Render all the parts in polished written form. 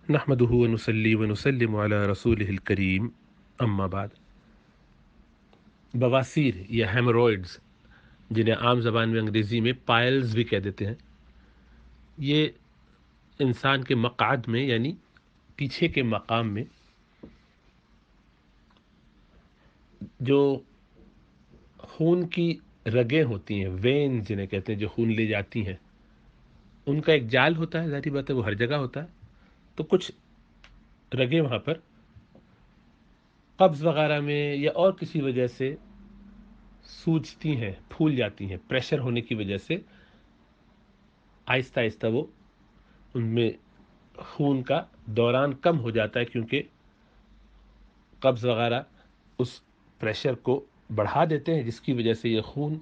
نحمده ونصلي ونسلم علی رسولہ الکریم، اما بعد۔ بواسیر یا ہیمورائڈز، جنہیں عام زبان میں انگریزی میں پائلز بھی کہہ دیتے ہیں، یہ انسان کے مقعد میں یعنی پیچھے کے مقام میں جو خون کی رگیں ہوتی ہیں، وین جنہیں کہتے ہیں، جو خون لے جاتی ہیں، ان کا ایک جال ہوتا ہے۔ ظاہری بات ہے وہ ہر جگہ ہوتا ہے، تو کچھ رگیں وہاں پر قبض وغیرہ میں یا اور کسی وجہ سے سوجتی ہیں، پھول جاتی ہیں، پریشر ہونے کی وجہ سے آہستہ آہستہ وہ ان میں خون کا دوران کم ہو جاتا ہے، کیونکہ قبض وغیرہ اس پریشر کو بڑھا دیتے ہیں، جس کی وجہ سے یہ خون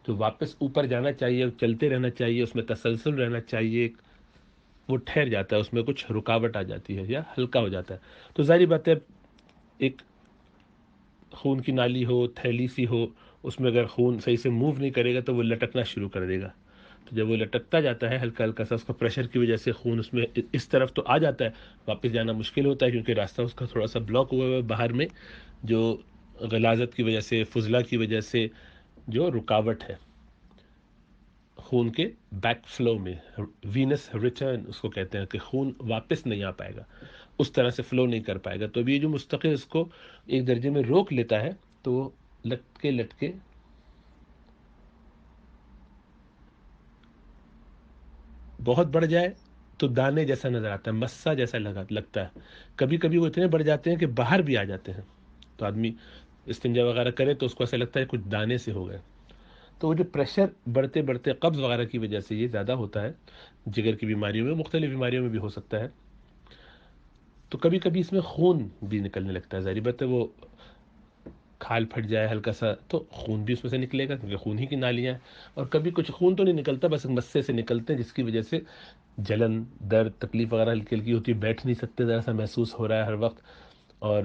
جو واپس اوپر جانا چاہیے، چلتے رہنا چاہیے، اس میں تسلسل رہنا چاہیے، وہ ٹھہر جاتا ہے، اس میں کچھ رکاوٹ آ جاتی ہے یا ہلکا ہو جاتا ہے۔ تو ظاہری بات ہے ایک خون کی نالی ہو، تھیلی سی ہو، اس میں اگر خون صحیح سے موو نہیں کرے گا تو وہ لٹکنا شروع کر دے گا۔ تو جب وہ لٹکتا جاتا ہے ہلکا ہلکا سا، اس کا پریشر کی وجہ سے خون اس میں اس طرف تو آ جاتا ہے، واپس جانا مشکل ہوتا ہے، کیونکہ راستہ اس کا تھوڑا سا بلاک ہوا ہوا ہے باہر میں، جو غلاظت کی وجہ سے، فضلہ کی وجہ سے جو رکاوٹ ہے خون کے بیک فلو میں، وینس ریٹرن اس کو کہتے ہیں، کہ خون واپس نہیں آ پائے گا، اس طرح سے فلو نہیں کر پائے گا۔ تو اب یہ جو مستقل اس کو ایک درجے میں روک لیتا ہے، تو وہ لٹکے لٹکے بہت بڑھ جائے تو دانے جیسا نظر آتا ہے، مسا جیسا لگتا ہے۔ کبھی کبھی وہ اتنے بڑھ جاتے ہیں کہ باہر بھی آ جاتے ہیں، تو آدمی استنجا وغیرہ کرے تو اس کو ایسا لگتا ہے کچھ دانے سے ہو گئے۔ تو وہ جو پریشر بڑھتے بڑھتے قبض وغیرہ کی وجہ سے یہ زیادہ ہوتا ہے، جگر کی بیماریوں میں، مختلف بیماریوں میں بھی ہو سکتا ہے۔ تو کبھی کبھی اس میں خون بھی نکلنے لگتا ہے، ظاہری بات ہے وہ کھال پھٹ جائے ہلکا سا تو خون بھی اس میں سے نکلے گا، کیونکہ خون ہی کی نالیاں ہیں۔ اور کبھی کچھ خون تو نہیں نکلتا، بس مسے سے نکلتے ہیں، جس کی وجہ سے جلن، درد، تکلیف وغیرہ ہلکی ہلکی ہوتی ہے، بیٹھ نہیں سکتے، ذرا سا محسوس ہو رہا ہے ہر وقت، اور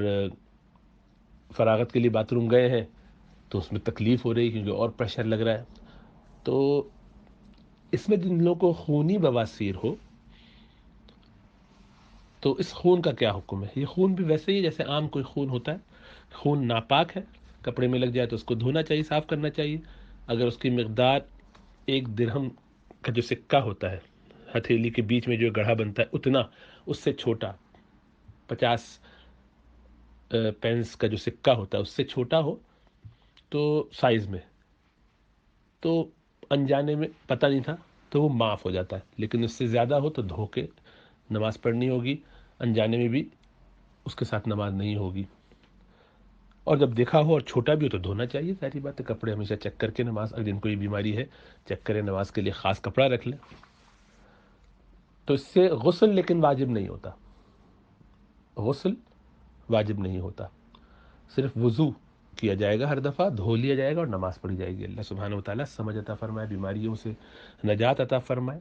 فراغت کے لیے باتھ روم گئے ہیں تو اس میں تکلیف ہو رہی ہے کیونکہ اور پریشر لگ رہا ہے۔ تو اس میں جن لوگوں کو خونی بواسیر ہو تو اس خون کا کیا حکم ہے؟ یہ خون بھی ویسے ہی جیسے عام کوئی خون ہوتا ہے، خون ناپاک ہے، کپڑے میں لگ جائے تو اس کو دھونا چاہیے، صاف کرنا چاہیے۔ اگر اس کی مقدار 1 درہم کا جو سکہ ہوتا ہے، ہتھیلی کے بیچ میں جو گڑھا بنتا ہے اتنا، اس سے چھوٹا 50 پینس کا جو سکہ ہوتا ہے اس سے چھوٹا ہو تو سائز میں، تو انجانے میں پتہ نہیں تھا تو وہ معاف ہو جاتا ہے، لیکن اس سے زیادہ ہو تو دھو کے نماز پڑھنی ہوگی، انجانے میں بھی اس کے ساتھ نماز نہیں ہوگی۔ اور جب دیکھا ہو اور چھوٹا بھی ہو تو دھونا چاہیے، ظاہری بات ہے، کپڑے ہمیشہ چیک کر کے نماز، اگر جن کو یہ بیماری ہے چیک کریں، نماز کے لیے خاص کپڑا رکھ لیں۔ تو اس سے غسل لیکن واجب نہیں ہوتا، غسل واجب نہیں ہوتا، صرف وضو کیا جائے گا، ہر دفعہ دھو لیا جائے گا اور نماز پڑھی جائے گی۔ اللہ سبحانہ و تعالیٰ سمجھ عطا فرمائے، بیماریوں سے نجات عطا فرمائے۔